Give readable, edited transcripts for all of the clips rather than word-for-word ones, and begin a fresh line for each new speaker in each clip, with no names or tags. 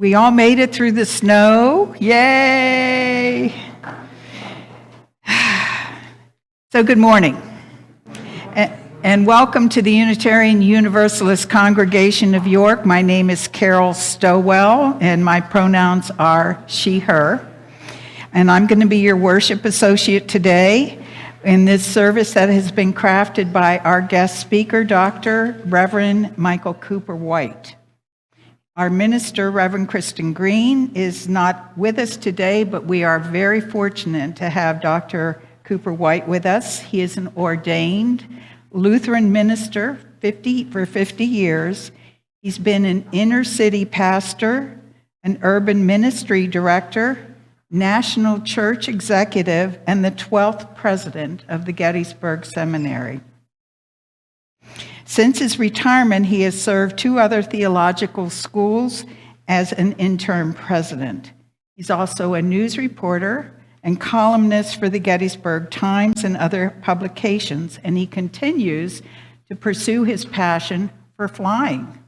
We all made it through the snow. Yay! So good morning. And welcome to the Unitarian Universalist Congregation of York. My name is Carol Stowell, and my pronouns are she, her. And I'm going to be your worship associate today in this service that has been crafted by our guest speaker, Dr. Reverend Michael Cooper White. Our minister, Reverend Kristen Green, is not with us today, but we are very fortunate to have Dr. Cooper White with us. He is an ordained Lutheran minister for 50 years. He's been an inner city pastor, an urban ministry director, national church executive, and the 12th president of the Gettysburg Seminary. Since his retirement, he has served 2 other theological schools as an interim president. He's also a news reporter and columnist for the Gettysburg Times and other publications, and he continues to pursue his passion for flying,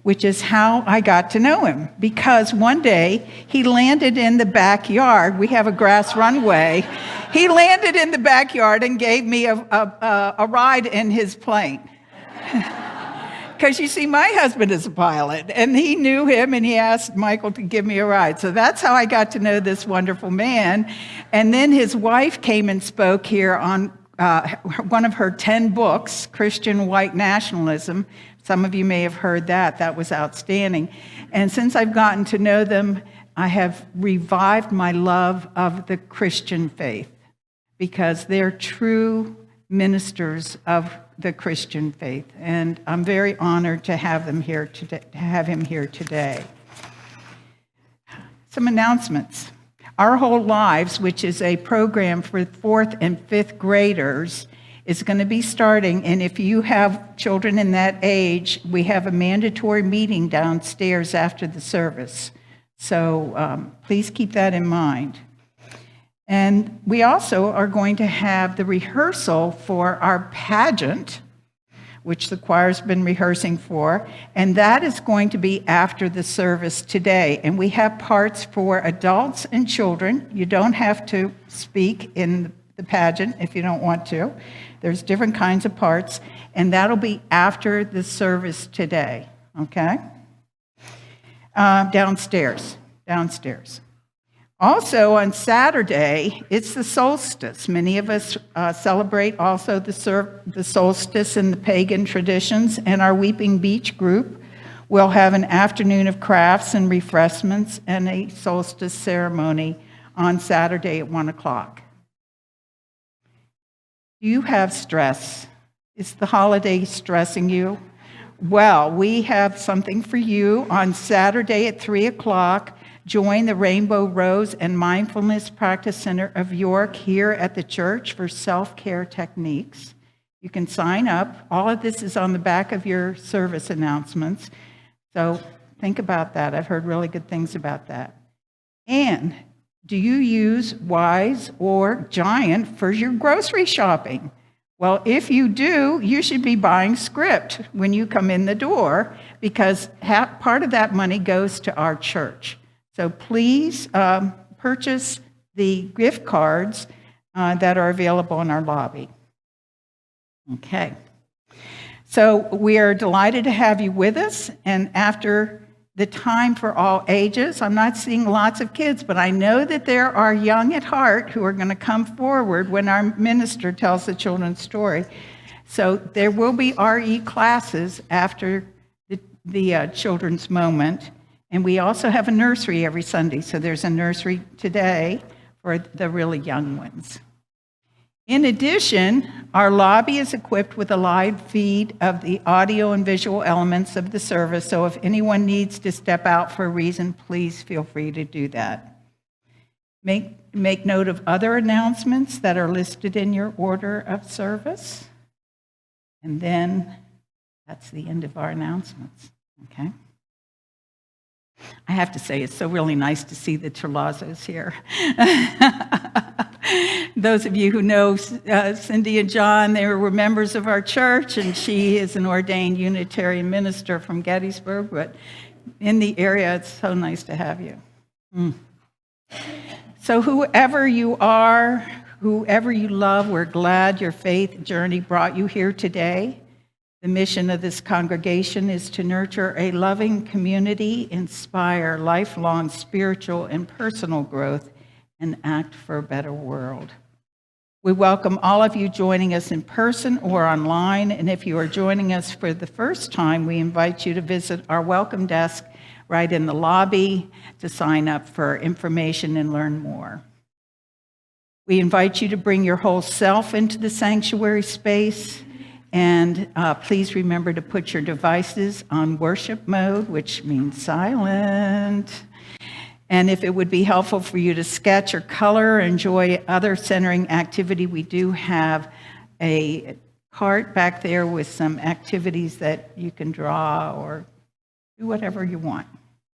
which is how I got to know him, because one day he landed in the backyard. We have a grass runway. He landed in the backyard and gave me a ride in his plane. Because you see, my husband is a pilot, and he knew him, and he asked Michael to give me a ride. So that's how I got to know this wonderful man. And then his wife came and spoke here on one of her 10 books, Christian White Nationalism. Some of you may have heard that. That was outstanding. And since I've gotten to know them, I have revived my love of the Christian faith, because they're true ministers of the Christian faith, and I'm very honored to have him here today. Some announcements. Our Whole Lives, which is a program for 4th and 5th graders, is going to be starting, and if you have children in that age, we have a mandatory meeting downstairs after the service. So please keep that in mind. And we also are going to have the rehearsal for our pageant, which the choir's been rehearsing for, and that is going to be after the service today. And we have parts for adults and children. You don't have to speak in the pageant if you don't want to. There's different kinds of parts, and that'll be after the service today, okay? Downstairs. Also, on Saturday, it's the solstice. Many of us celebrate also the solstice in the pagan traditions, and our Weeping Beach group will have an afternoon of crafts and refreshments and a solstice ceremony on Saturday at 1 o'clock. Do you have stress? Is the holiday stressing you? Well, we have something for you on Saturday at 3 o'clock. Join the Rainbow Rose and Mindfulness Practice Center of York here at the church for self-care techniques. You can sign up. All of this is on the back of your service announcements. So think about that. I've heard really good things about that. And do you use Wise or Giant for your grocery shopping? Well, if you do, you should be buying script when you come in the door, because part of that money goes to our church. So please purchase the gift cards that are available in our lobby. Okay. So we are delighted to have you with us. And after the time for all ages, I'm not seeing lots of kids, but I know that there are young at heart who are going to come forward when our minister tells the children's story. So there will be RE classes after the children's moment. And we also have a nursery every Sunday, so there's a nursery today for the really young ones. In addition, our lobby is equipped with a live feed of the audio and visual elements of the service, so if anyone needs to step out for a reason, please feel free to do that. Make note of other announcements that are listed in your order of service. And then that's the end of our announcements, okay? I have to say, it's so really nice to see the Terlazzos here. Those of you who know Cindy and John, they were members of our church, and she is an ordained Unitarian minister from Gettysburg, but in the area. It's so nice to have you. So whoever you are, whoever you love, we're glad your faith journey brought you here today. The mission of this congregation is to nurture a loving community, inspire lifelong spiritual and personal growth, and act for a better world. We welcome all of you joining us in person or online, and if you are joining us for the first time, we invite you to visit our welcome desk right in the lobby to sign up for information and learn more. We invite you to bring your whole self into the sanctuary space, and please remember to put your devices on worship mode, which means silent. And if it would be helpful for you to sketch or color or enjoy other centering activity, we do have a cart back there with some activities that you can draw or do whatever you want,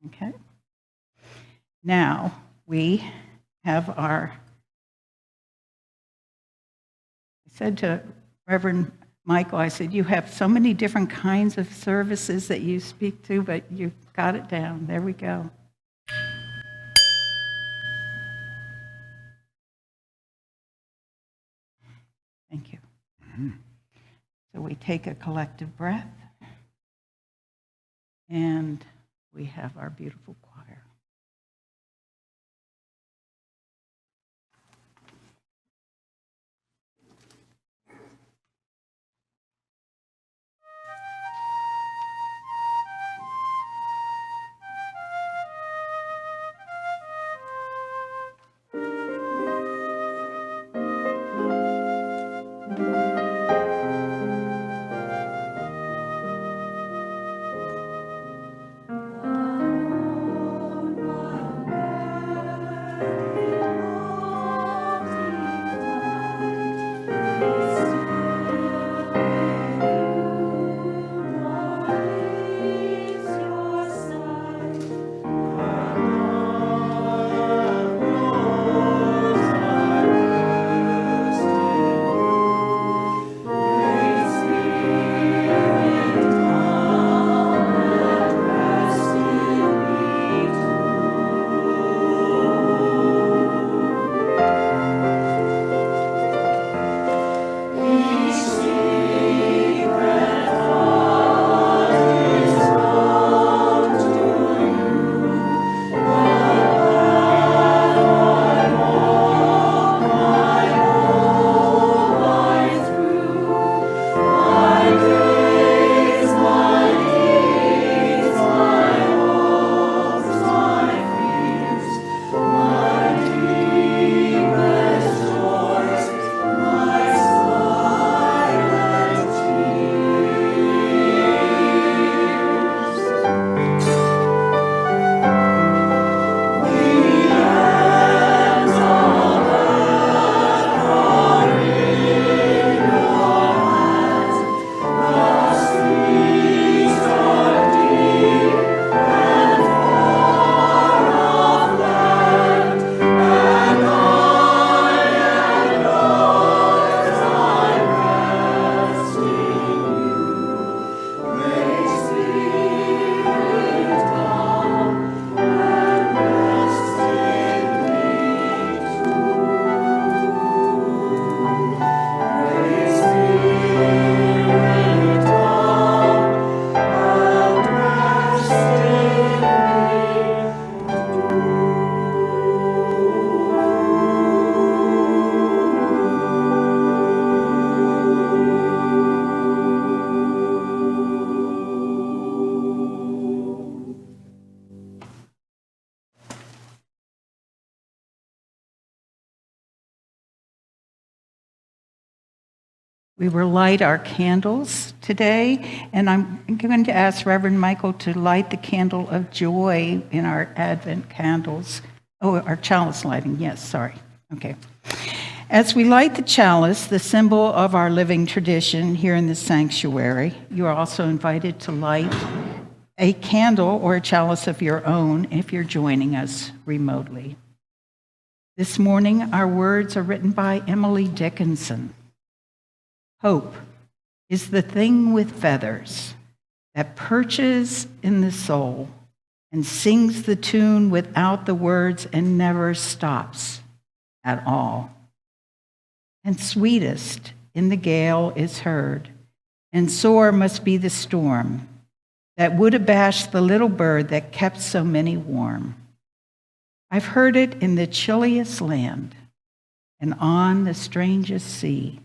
okay? Now, we have I said to Reverend Michael, I said, you have so many different kinds of services that you speak to, but you've got it down. There we go. Thank you. So we take a collective breath, and we have our beautiful choir. We will light our candles today, and I'm going to ask Reverend Michael to light the candle of joy in our Advent candles. Oh, our chalice lighting, yes, sorry. Okay. As we light the chalice, the symbol of our living tradition here in the sanctuary, you are also invited to light a candle or a chalice of your own if you're joining us remotely. This morning, our words are written by Emily Dickinson. Hope is the thing with feathers that perches in the soul and sings the tune without the words and never stops at all. And sweetest in the gale is heard, and sore must be the storm that would abash the little bird that kept so many warm. I've heard it in the chilliest land and on the strangest sea,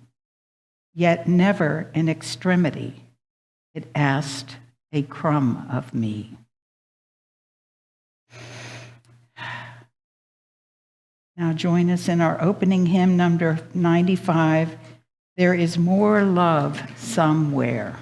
yet never in extremity it asked a crumb of me. Now join us in our opening hymn, number 95, There Is More Love Somewhere.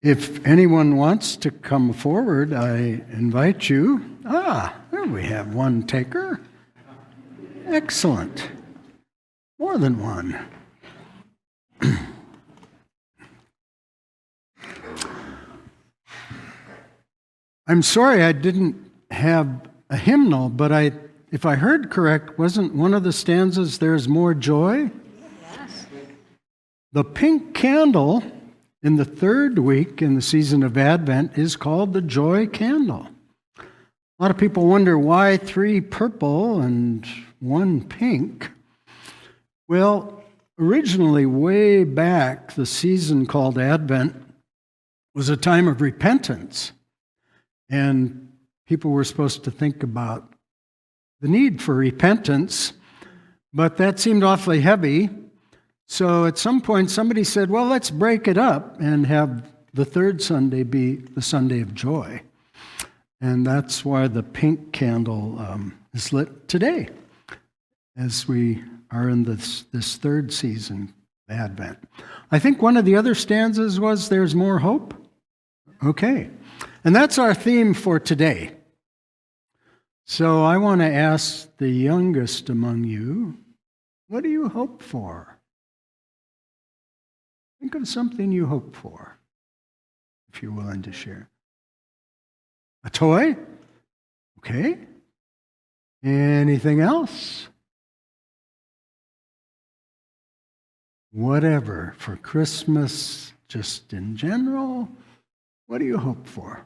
If anyone wants to come forward, I invite you. There we have one taker. Excellent. More than one. I'm sorry I didn't have a hymnal, but if I heard correct, wasn't one of the stanzas, "There's more joy"?
Yes.
The pink candle in the third week in the season of Advent is called the joy candle. A lot of people wonder why 3 purple and 1 pink. Well, originally, way back, the season called Advent was a time of repentance. And people were supposed to think about the need for repentance, but that seemed awfully heavy. So at some point, somebody said, well, let's break it up and have the third Sunday be the Sunday of joy. And that's why the pink candle is lit today, as we are in this third season Advent. I think one of the other stanzas was "There's more hope." Okay. And that's our theme for today. So I want to ask the youngest among you, what do you hope for? Think of something you hope for, if you're willing to share. A toy? Okay. Anything else? Whatever. For Christmas, just in general, what do you hope for?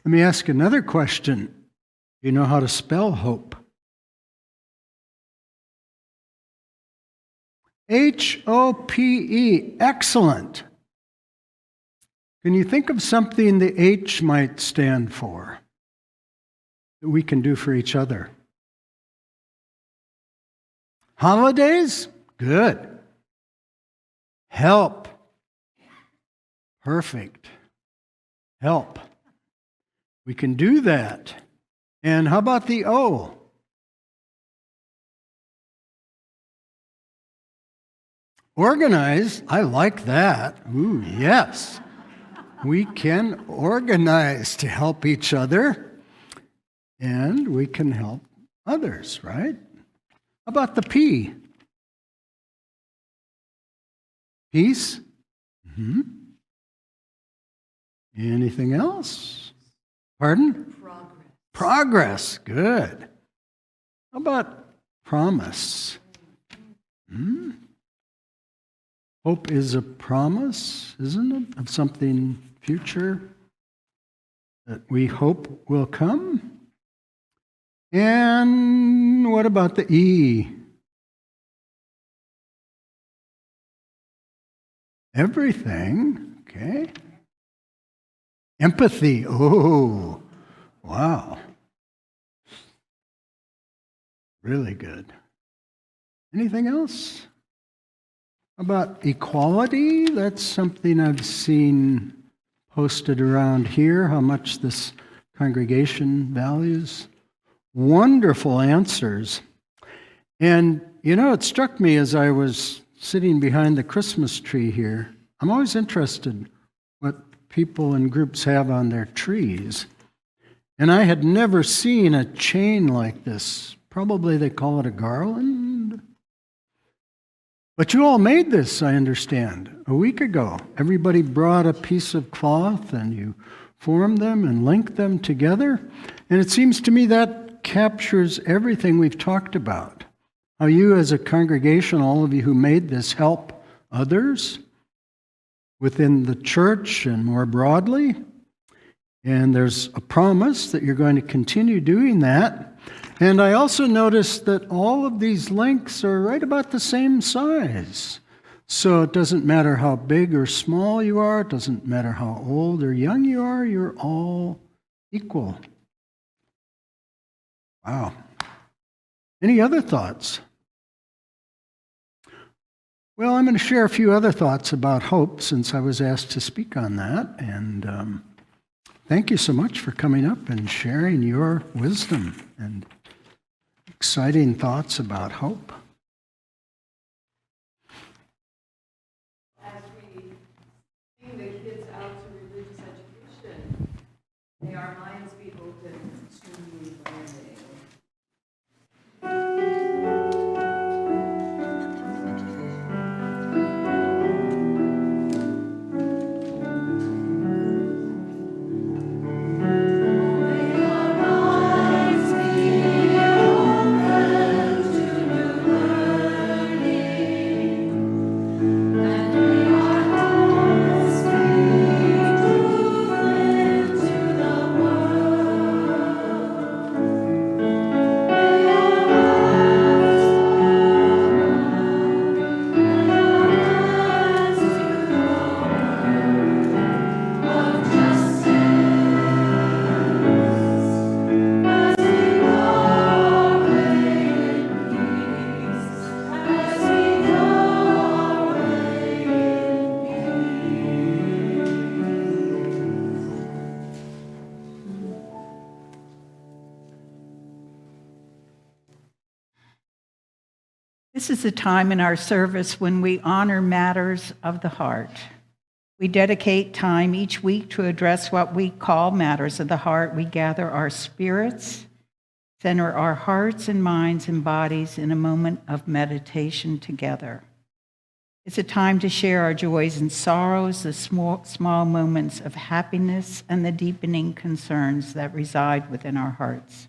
Let me ask another question. Do you know how to spell hope? H-O-P-E. Excellent. Can you think of something the H might stand for that we can do for each other? Holidays? Good. Help. Perfect. Help. We can do that. And how about the O? Organize. I like that. Ooh, yes. We can organize to help each other, and we can help others, right? How about the P? Peace? Mm-hmm. Anything else? Pardon? Progress. Good. How about promise? Hope is a promise, isn't it, of something future that we hope will come? And what about the E? Everything. Okay. Empathy. Oh, wow. Really good. Anything else? How about equality? That's something I've seen posted around here, how much this congregation values. Wonderful answers. And, you know, it struck me as I was sitting behind the Christmas tree here. I'm always interested what people and groups have on their trees. And I had never seen a chain like this. Probably they call it a garland. But you all made this, I understand, a week ago. Everybody brought a piece of cloth and you formed them and linked them together. And it seems to me that captures everything we've talked about. How you as a congregation, all of you who made this, help others within the church and more broadly. And there's a promise that you're going to continue doing that. And I also noticed that all of these links are right about the same size. So it doesn't matter how big or small you are, it doesn't matter how old or young you are, you're all equal. Wow. Any other thoughts? Well, I'm going to share a few other thoughts about hope since I was asked to speak on that. And thank you so much for coming up and sharing your wisdom and exciting thoughts about hope.
As we bring the kids out to religious education, may our minds be open to learning.
May our minds be open to new
This is a time in our service when we honor matters of the heart. We dedicate time each week to address what we call matters of the heart. We gather our spirits, center our hearts and minds and bodies in a moment of meditation together. It's a time to share our joys and sorrows, the small moments of happiness, and the deepening concerns that reside within our hearts.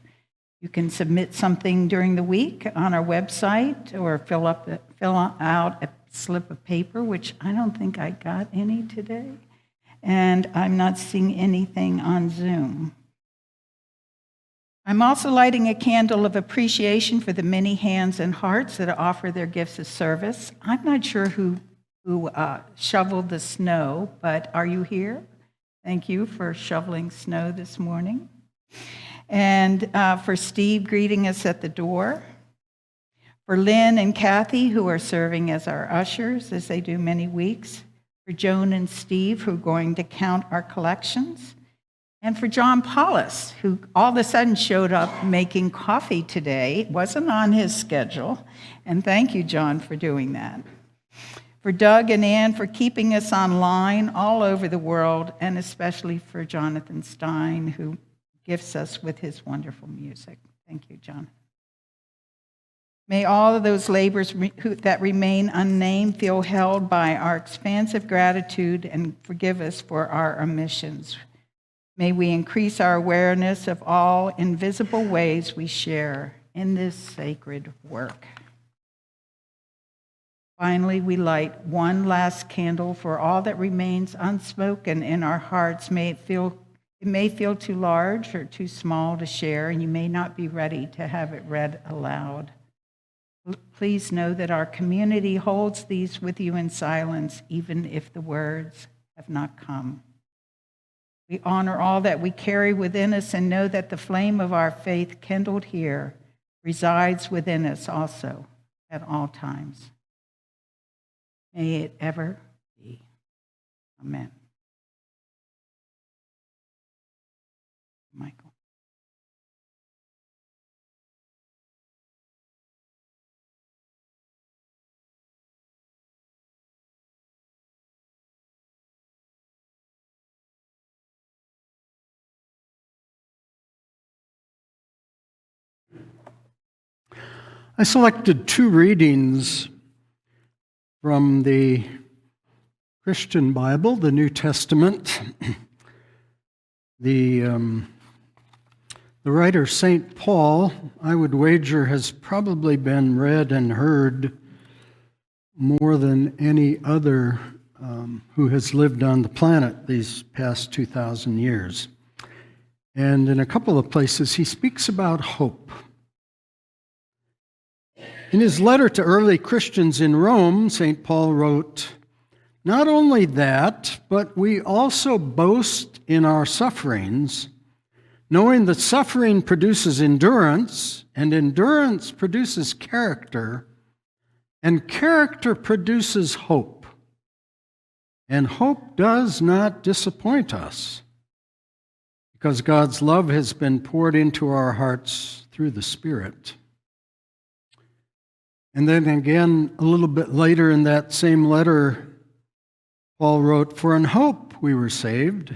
You can submit something during the week on our website or fill out a slip of paper, which I don't think I got any today. And I'm not seeing anything on Zoom. I'm also lighting a candle of appreciation for the many hands and hearts that offer their gifts of service. I'm not sure who shoveled the snow, but are you here? Thank you for shoveling snow this morning. And for Steve greeting us at the door. For Lynn and Kathy, who are serving as our ushers, as they do many weeks. For Joan and Steve, who are going to count our collections. And for John Paulus, who all of a sudden showed up making coffee today. It wasn't on his schedule. And thank you, John, for doing that. For Doug and Ann for keeping us online all over the world, and especially for Jonathan Stein, who gifts us with his wonderful music. Thank you, John. May all of those labors that remain unnamed feel held by our expansive gratitude and forgive us for our omissions. May we increase our awareness of all invisible ways we share in this sacred work. Finally, we light one last candle for all that remains unspoken in our hearts. It may feel too large or too small to share, and you may not be ready to have it read aloud. Please know that our community holds these with you in silence, even if the words have not come. We honor all that we carry within us and know that the flame of our faith kindled here resides within us also at all times. May it ever be. Amen. Michael.
I selected two readings from the Christian Bible, the New Testament. The writer St. Paul, I would wager, has probably been read and heard more than any other who has lived on the planet these past 2,000 years. And in a couple of places, he speaks about hope. In his letter to early Christians in Rome, St. Paul wrote, "Not only that, but we also boast in our sufferings, knowing that suffering produces endurance, and endurance produces character, and character produces hope. And hope does not disappoint us, because God's love has been poured into our hearts through the Spirit." And then again, a little bit later in that same letter, Paul wrote, "For in hope we were saved.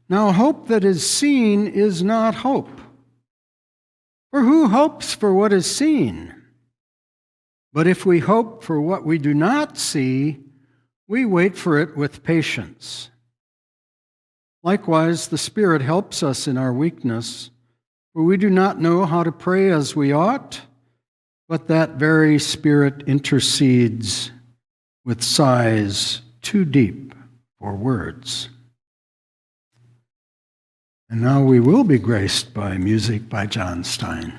Now hope that is seen is not hope. For who hopes for what is seen? But if we hope for what we do not see, we wait for it with patience. Likewise, the Spirit helps us in our weakness, for we do not know how to pray as we ought, but that very Spirit intercedes with sighs too deep for words." And now we will be graced by music by John Stein.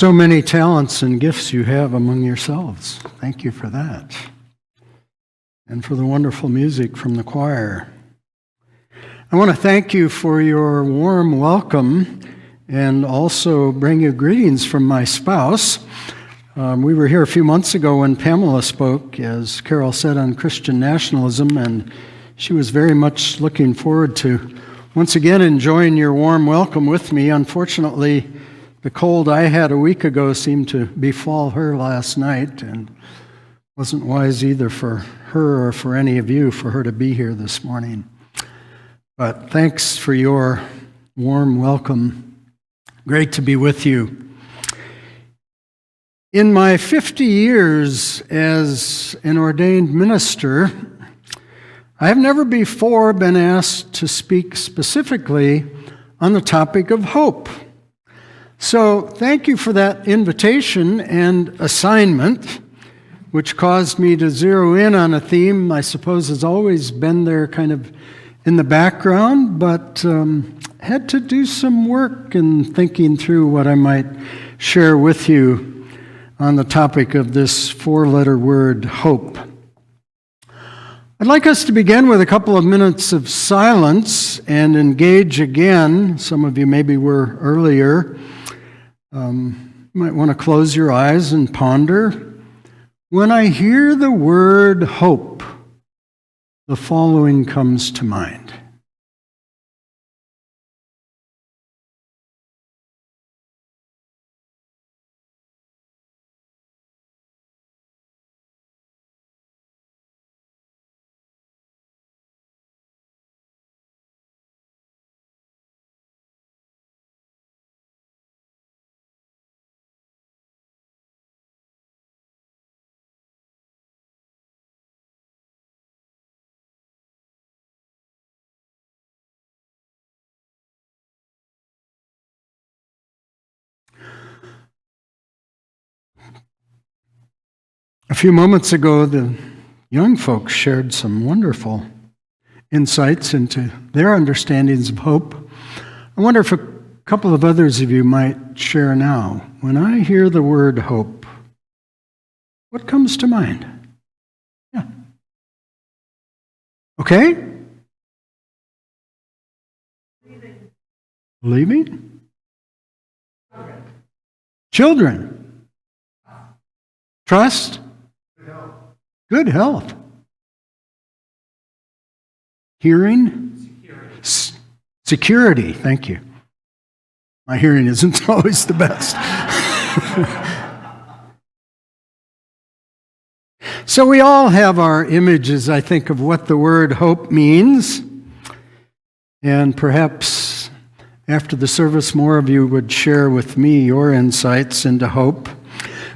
so many talents and gifts you have among yourselves. Thank you for that. And for the wonderful music from the choir. I want to thank you for your warm welcome and also bring you greetings from my spouse. We were here a few months ago when Pamela spoke, as Carol said, on Christian nationalism, and she was very much looking forward to once again enjoying your warm welcome with me. Unfortunately, the cold I had a week ago seemed to befall her last night, and wasn't wise either for her or for any of you for her to be here this morning. But thanks for your warm welcome. Great to be with you. In my 50 years as an ordained minister, I have never before been asked to speak specifically on the topic of hope. So thank you for that invitation and assignment, which caused me to zero in on a theme I suppose has always been there kind of in the background, but had to do some work in thinking through what I might share with you on the topic of this four-letter word, hope. I'd like us to begin with a couple of minutes of silence and engage again. Some of you maybe were earlier. You might want to close your eyes and ponder. When I hear the word hope, the following comes to mind. A few moments ago, the young folks shared some wonderful insights into their understandings of hope. I wonder if a couple of others of you might share now. When I hear the word hope, what comes to mind? Yeah. Okay? Believing? Children. Trust? Good health. Hearing? Security. Thank you. My hearing isn't always the best. So we all have our images, I think, of what the word hope means. And perhaps after the service, more of you would share with me your insights into hope.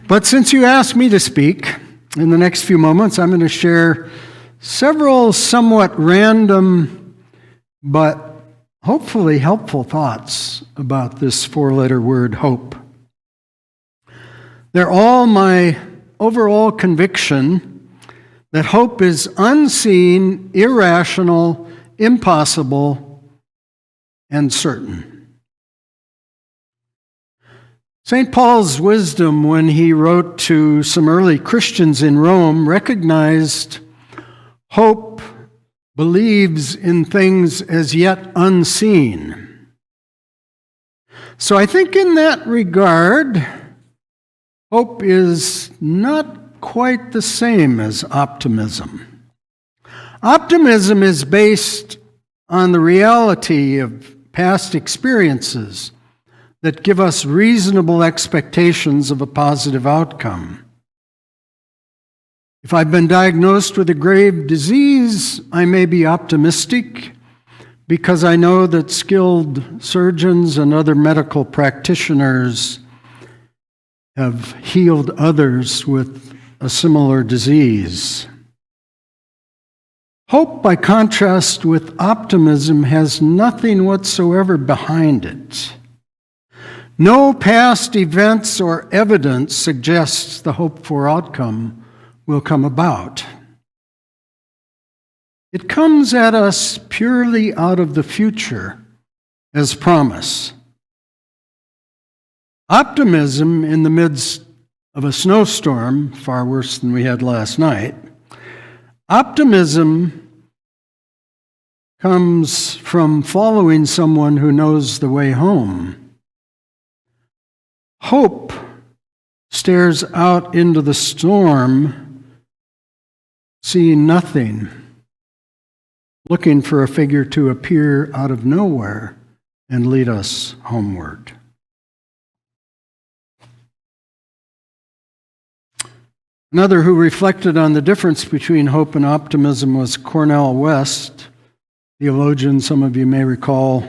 But since you asked me to speak, in the next few moments, I'm going to share several somewhat random but hopefully helpful thoughts about this four-letter word, hope. They're all my overall conviction that hope is unseen, irrational, impossible, and certain. St. Paul's wisdom, when he wrote to some early Christians in Rome, recognized hope believes in things as yet unseen. So I think in that regard, hope is not quite the same as optimism. Optimism is based on the reality of past experiences that give us reasonable expectations of a positive outcome. If I've been diagnosed with a grave disease, I may be optimistic because I know that skilled surgeons and other medical practitioners have healed others with a similar disease. Hope, by contrast with optimism, has nothing whatsoever behind it. No past events or evidence suggests the hoped-for outcome will come about. It comes at us purely out of the future as promise. Optimism in the midst of a snowstorm, far worse than we had last night, optimism comes from following someone who knows the way home. Hope stares out into the storm, seeing nothing, looking for a figure to appear out of nowhere and lead us homeward. Another who reflected on the difference between hope and optimism was Cornel West, theologian, some of you may recall,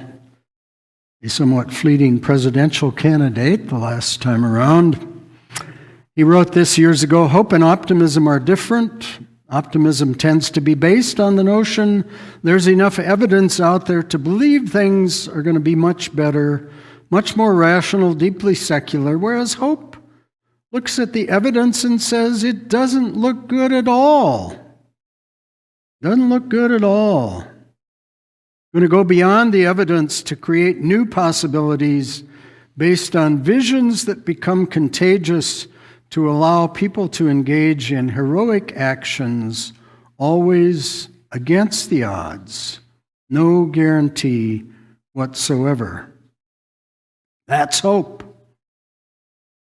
a somewhat fleeting presidential candidate the last time around. He wrote this years ago, "Hope and optimism are different. Optimism tends to be based on the notion there's enough evidence out there to believe things are going to be much better, much more rational, deeply secular, whereas hope looks at the evidence and says it doesn't look good at all. Doesn't look good at all. Going to go beyond the evidence to create new possibilities based on visions that become contagious to allow people to engage in heroic actions, always against the odds. No guarantee whatsoever." That's hope.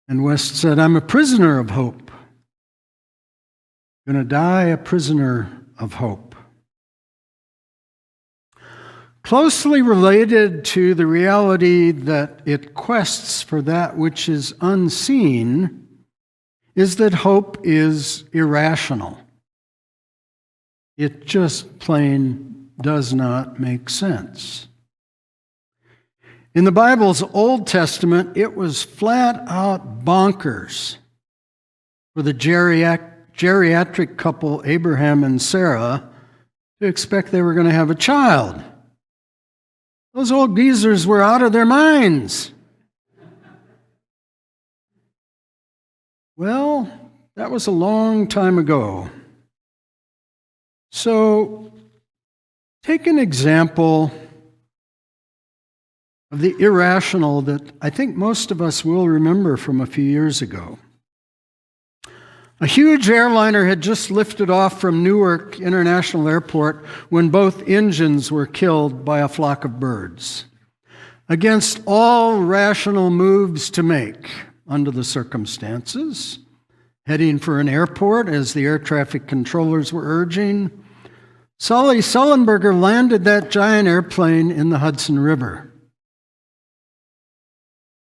And West said, "I'm a prisoner of hope. Going to die a prisoner of hope." Closely related to the reality that it quests for that which is unseen is that hope is irrational. It just plain does not make sense. In the Bible's Old Testament, it was flat out bonkers for the geriatric couple Abraham and Sarah to expect they were going to have a child. Those old geezers were out of their minds. Well, that was a long time ago. So, take an example of the irrational that I think most of us will remember from a few years ago. A huge airliner had just lifted off from Newark International Airport when both engines were killed by a flock of birds. Against all rational moves to make under the circumstances, heading for an airport as the air traffic controllers were urging, Sully Sullenberger landed that giant airplane in the Hudson River.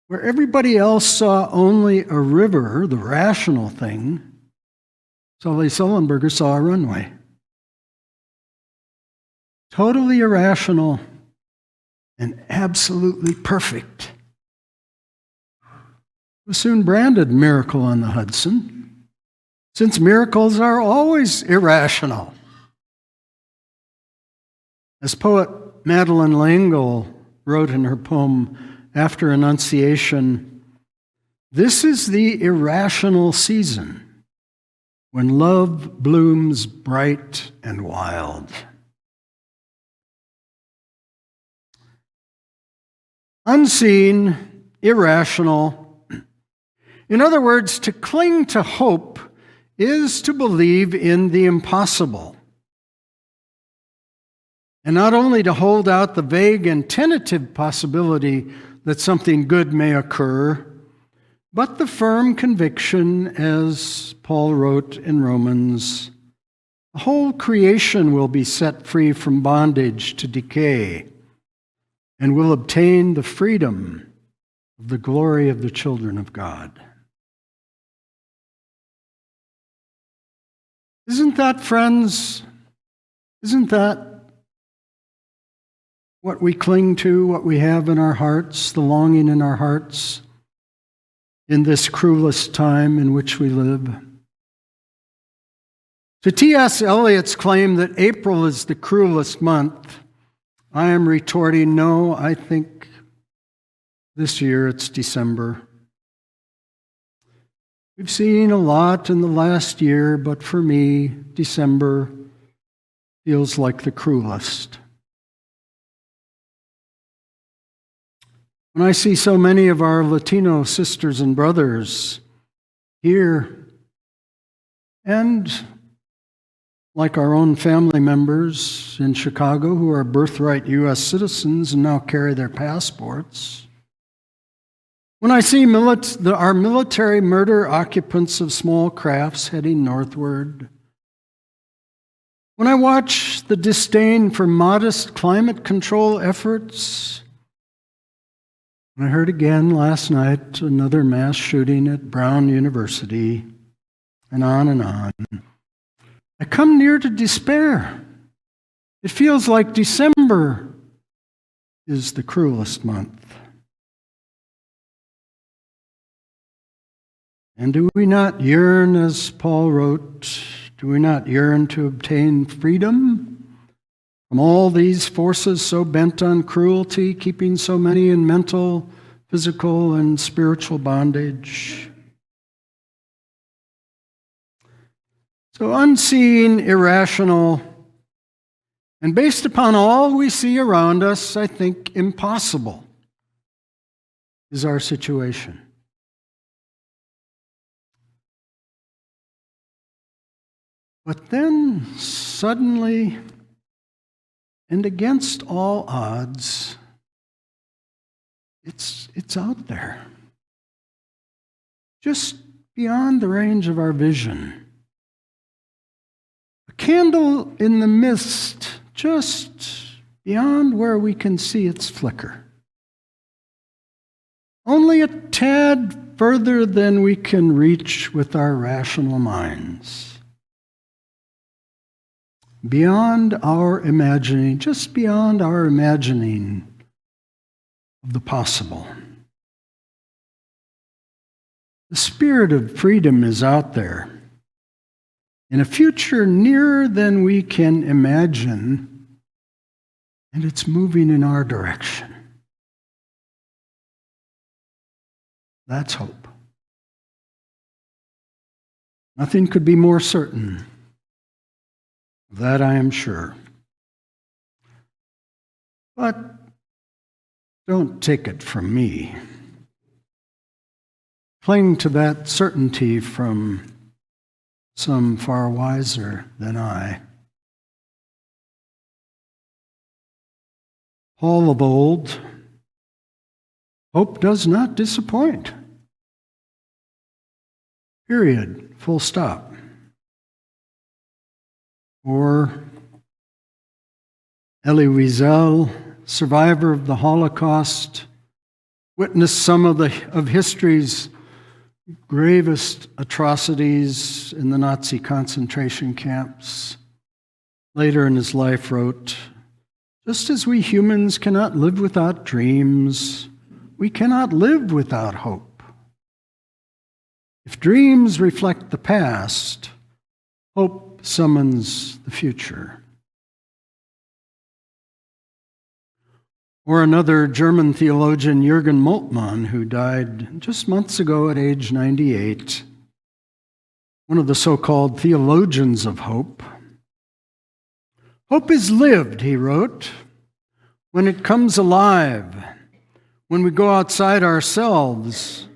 Where everybody else saw only a river, the rational thing, Sully Sullenberger saw a runway. Totally irrational and absolutely perfect. It was soon branded Miracle on the Hudson, since miracles are always irrational. As poet Madeleine L'Engle wrote in her poem, After Annunciation, "This is the irrational season, when love blooms bright and wild." Unseen, irrational. In other words, to cling to hope is to believe in the impossible. And not only to hold out the vague and tentative possibility that something good may occur, but the firm conviction, as Paul wrote in Romans, the whole creation will be set free from bondage to decay and will obtain the freedom of the glory of the children of God. Isn't that, friends, isn't that what we cling to, what we have in our hearts, the longing in our hearts in this cruelest time in which we live? To T.S. Eliot's claim that April is the cruelest month, I am retorting, no, I think this year it's December. We've seen a lot in the last year, but for me, December feels like the cruelest. When I see so many of our Latino sisters and brothers here, and like our own family members in Chicago who are birthright U.S. citizens and now carry their passports, when I see our military murder occupants of small crafts heading northward, when I watch the disdain for modest climate control efforts, I heard again last night another mass shooting at Brown University, and on, I come near to despair. It feels like December is the cruelest month. And do we not yearn, as Paul wrote, do we not yearn to obtain freedom from all these forces so bent on cruelty, keeping so many in mental, physical, and spiritual bondage? So unseen, irrational, and based upon all we see around us, I think impossible is our situation. But then, suddenly, and against all odds, it's out there, just beyond the range of our vision. A candle in the mist, just beyond where we can see its flicker. Only a tad further than we can reach with our rational minds. Beyond our imagining, just beyond our imagining of the possible. The spirit of freedom is out there in a future nearer than we can imagine, and it's moving in our direction. That's hope. Nothing could be more certain. Of that I am sure. But don't take it from me. Cling to that certainty from some far wiser than I. Paul of old, hope does not disappoint. Period. Full stop. Or Elie Wiesel, survivor of the Holocaust, witnessed some of history's gravest atrocities in the Nazi concentration camps. Later in his life wrote, "Just as we humans cannot live without dreams, we cannot live without hope. If dreams reflect the past, hope summons the future." Or another German theologian, Jürgen Moltmann, who died just months ago at age 98, one of the so-called theologians of hope. "Hope is lived," he wrote, "when it comes alive, when we go outside ourselves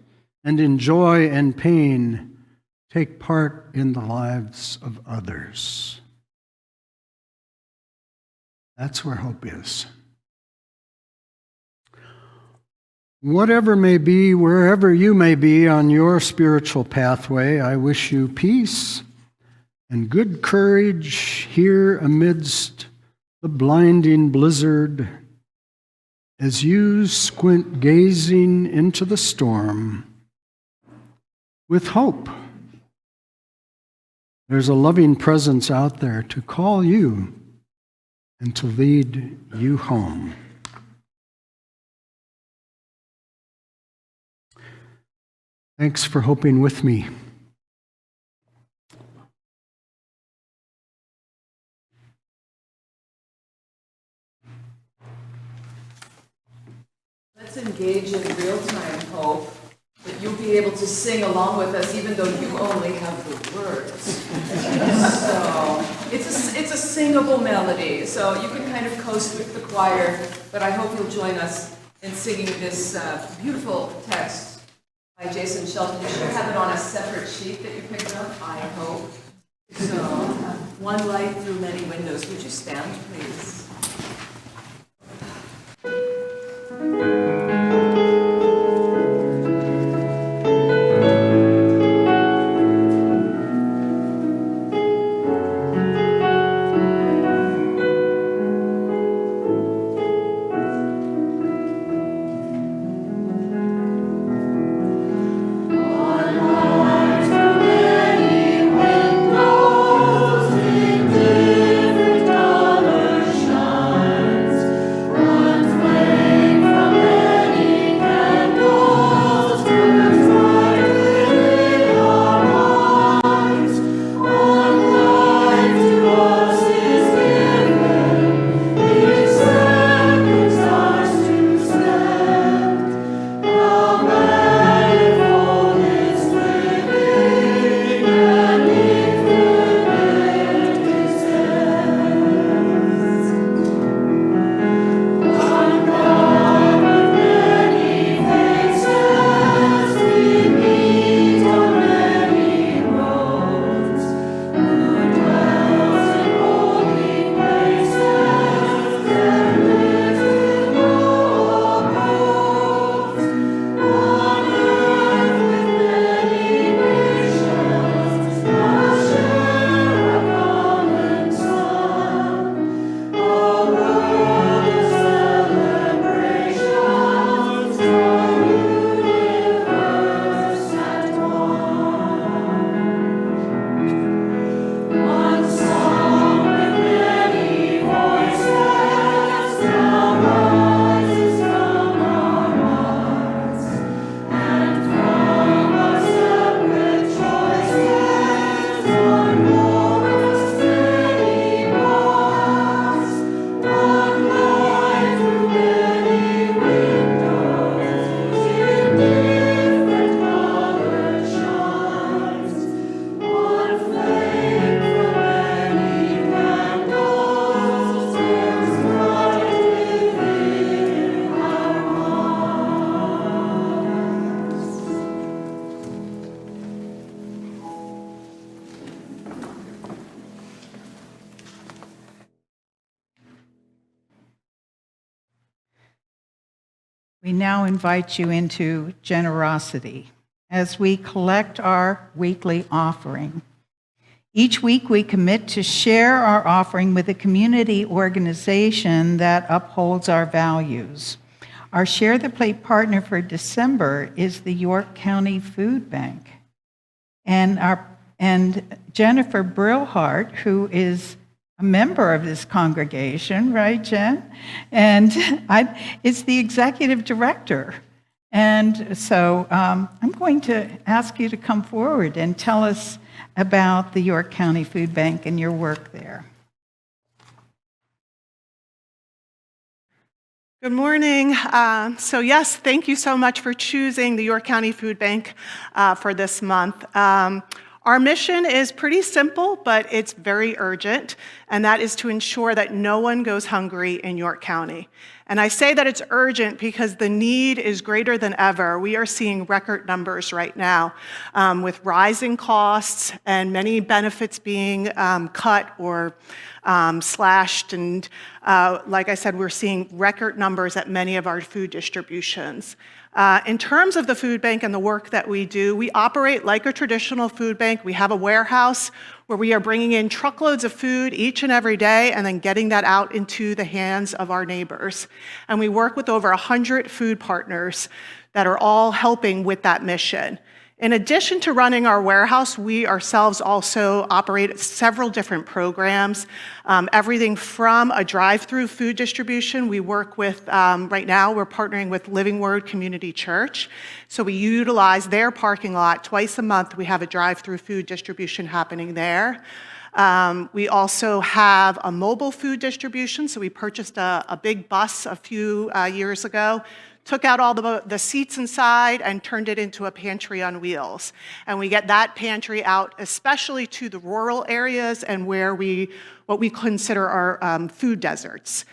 and in joy and pain take part in the lives of others." That's where hope is. Whatever may be, wherever you may be on your spiritual pathway, I wish you peace and good courage here amidst the blinding blizzard as you squint gazing into the storm with hope. There's a loving presence out there to call you and to lead you home. Thanks for hoping with me.
Let's engage in real-time hope that you'll be able to sing along with us even though you only have the words. So it's a singable melody, so you can kind of coast with the choir, but I hope you'll join us in singing this beautiful text by Jason Shelton. You should have it on a separate sheet that you picked up, I hope. So, one light through many windows. Would you stand, please?
We now invite you into generosity as we collect our weekly offering. Each week we commit to share our offering with a community organization that upholds our values. Our Share the Plate partner for December is the York County Food Bank. And Jennifer Brillhart, who is a member of this congregation, right, Jen? And is the executive director. And so I'm going to ask you to come forward and tell us about the York County Food Bank and your work there.
Good morning. So yes, thank you so much for choosing the York County Food Bank for this month. Our mission is pretty simple, but it's very urgent, and that is to ensure that no one goes hungry in York County. And I say that it's urgent because the need is greater than ever. We are seeing record numbers right now with rising costs and many benefits being cut or slashed. And like I said, we're seeing record numbers at many of our food distributions. In terms of the food bank and the work that we do, we operate like a traditional food bank. We have a warehouse where we are bringing in truckloads of food each and every day and then getting that out into the hands of our neighbors. And we work with over 100 food partners that are all helping with that mission. In addition to running our warehouse, we ourselves also operate several different programs, everything from a drive-through food distribution. We work with, right now, we're partnering with Living Word Community Church. So we utilize their parking lot twice a month. We have a drive-through food distribution happening there. We also have a mobile food distribution. So we purchased a big bus a few years ago, took out all the seats inside and turned it into a pantry on wheels. And we get that pantry out, especially to the rural areas and where what we consider our food deserts.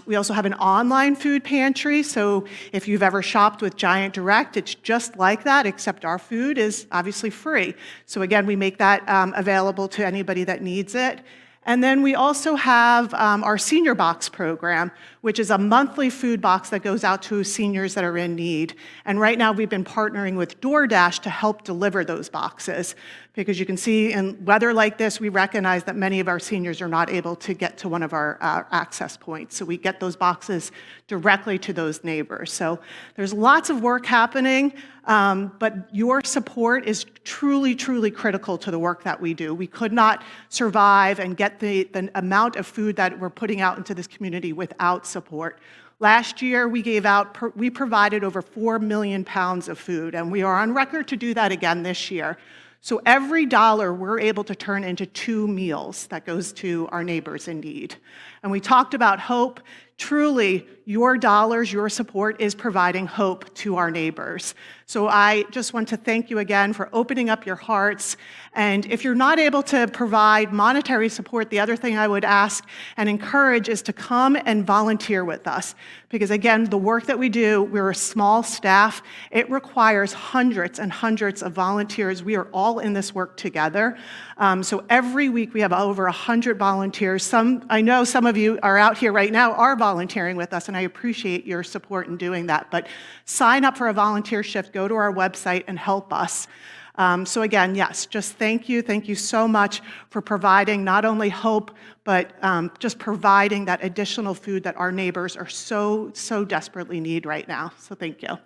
We also have an online food pantry, so if you've ever shopped with Giant Direct, it's just like that, except our food is obviously free. So again, we make that available to anybody that needs it. And then we also have our Senior Box program, which is a monthly food box that goes out to seniors that are in need. And right now we've been partnering with DoorDash to help deliver those boxes. Because you can see in weather like this, we recognize that many of our seniors are not able to get to one of our access points. So we get those boxes directly to those neighbors. So there's lots of work happening, but your support is truly, truly critical to the work that we do. We could not survive and get the amount of food that we're putting out into this community without support. Last year, we provided over 4 million pounds of food, and we are on record to do that again this year. So every dollar we're able to turn into 2 meals that goes to our neighbors in need. And we talked about hope. Truly, your dollars, your support is providing hope to our neighbors. So I just want to thank you again for opening up your hearts. And if you're not able to provide monetary support, the other thing I would ask and encourage is to come and volunteer with us. Because again, the work that we do, we're a small staff. It requires hundreds and hundreds of volunteers. We are all in this work together. So every week we have over 100 volunteers. I know some of you are out here right now are volunteering with us, and I appreciate your support in doing that. But sign up for a volunteer shift, go to our website and help us. So again, yes, just thank you. Thank you so much for providing not only hope, but just providing that additional food that our neighbors are so desperately need right now. So thank you.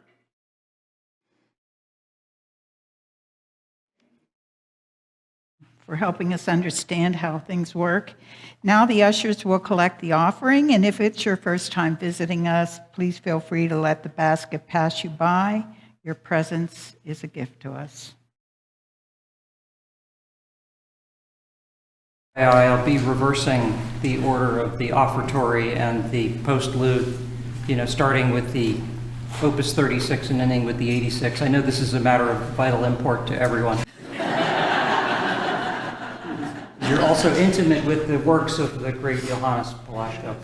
For helping us understand how things work. Now the ushers will collect the offering, and if it's your first time visiting us, please feel free to let the basket pass you by. Your presence is a gift to us.
I'll be reversing the order of the offertory and the postlude, starting with the Opus 36 and ending with the 86. I know this is a matter of vital import to everyone. You're also intimate with the works of the great Johannes Palaschko.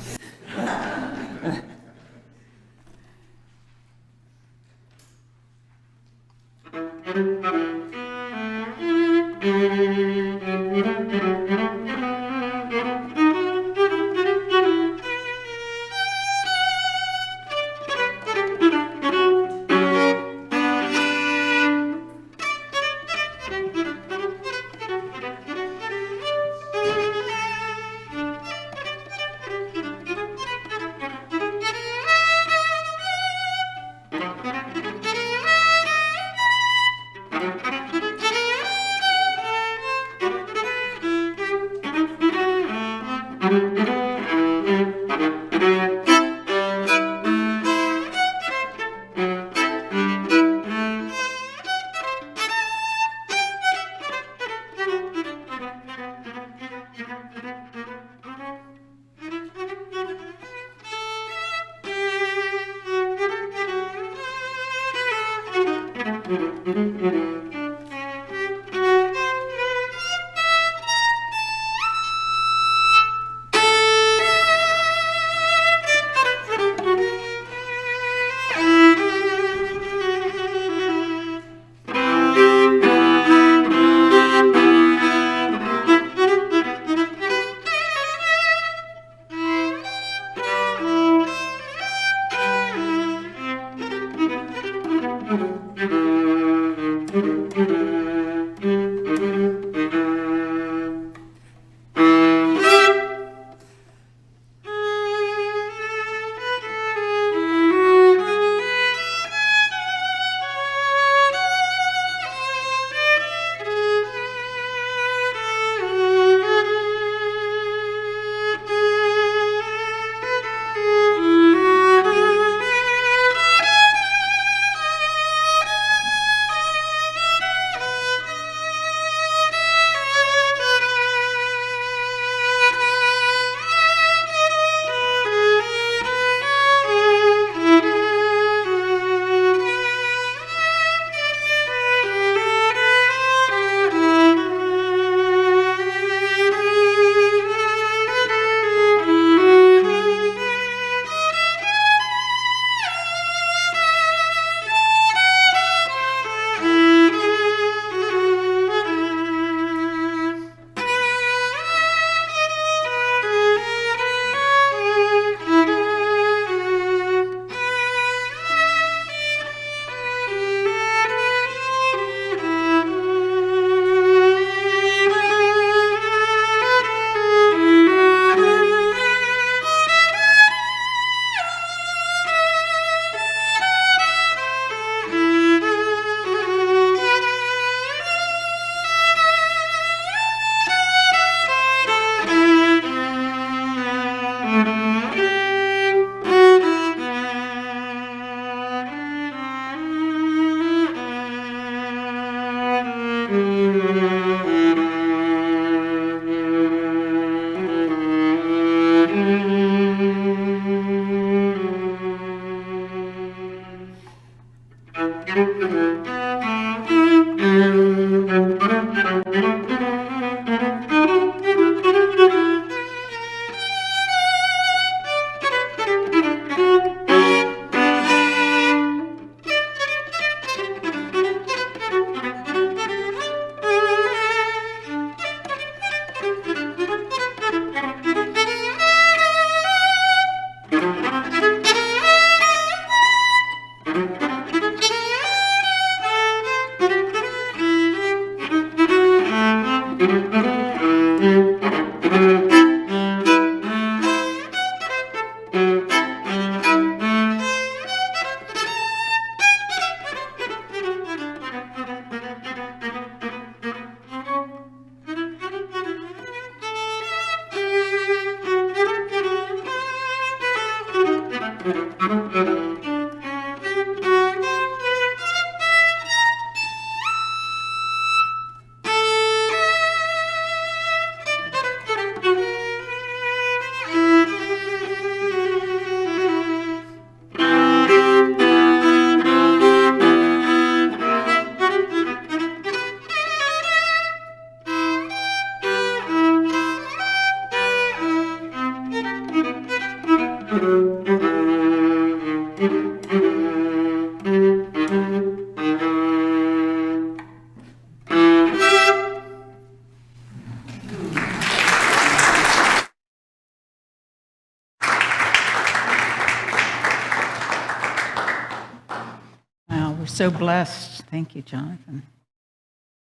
Wow, we're so blessed. Thank you, Jonathan.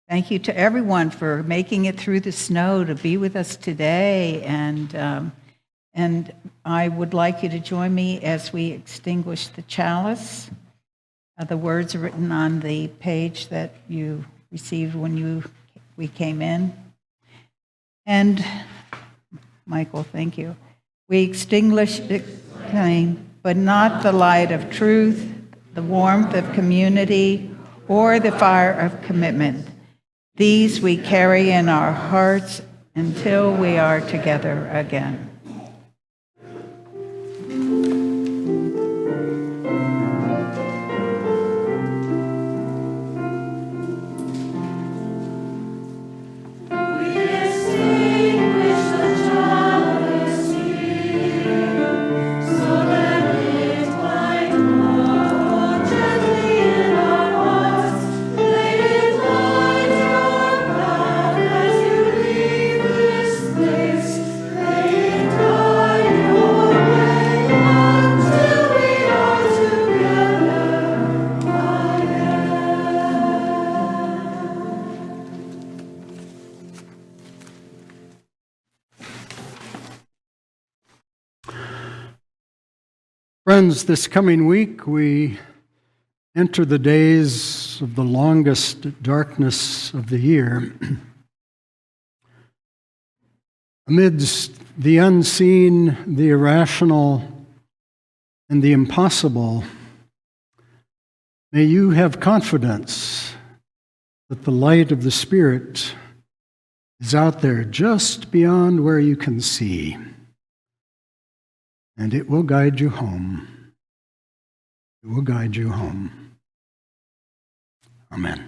Thank you to everyone for making it through the snow to be with us today. And I would like you to join me as we extinguish the chalice. The words are written on the page that you received when we came in. And Michael, thank you. We extinguish the flame, but not the light of truth, the warmth of community, or the fire of commitment. These we carry in our hearts until we are together again.
Friends, this coming week we enter the days of the longest darkness of the year. Amidst the unseen, the irrational, and the impossible, may you have confidence that the light of the Spirit is out there just beyond where you can see. And it will guide you home. It will guide you home. Amen.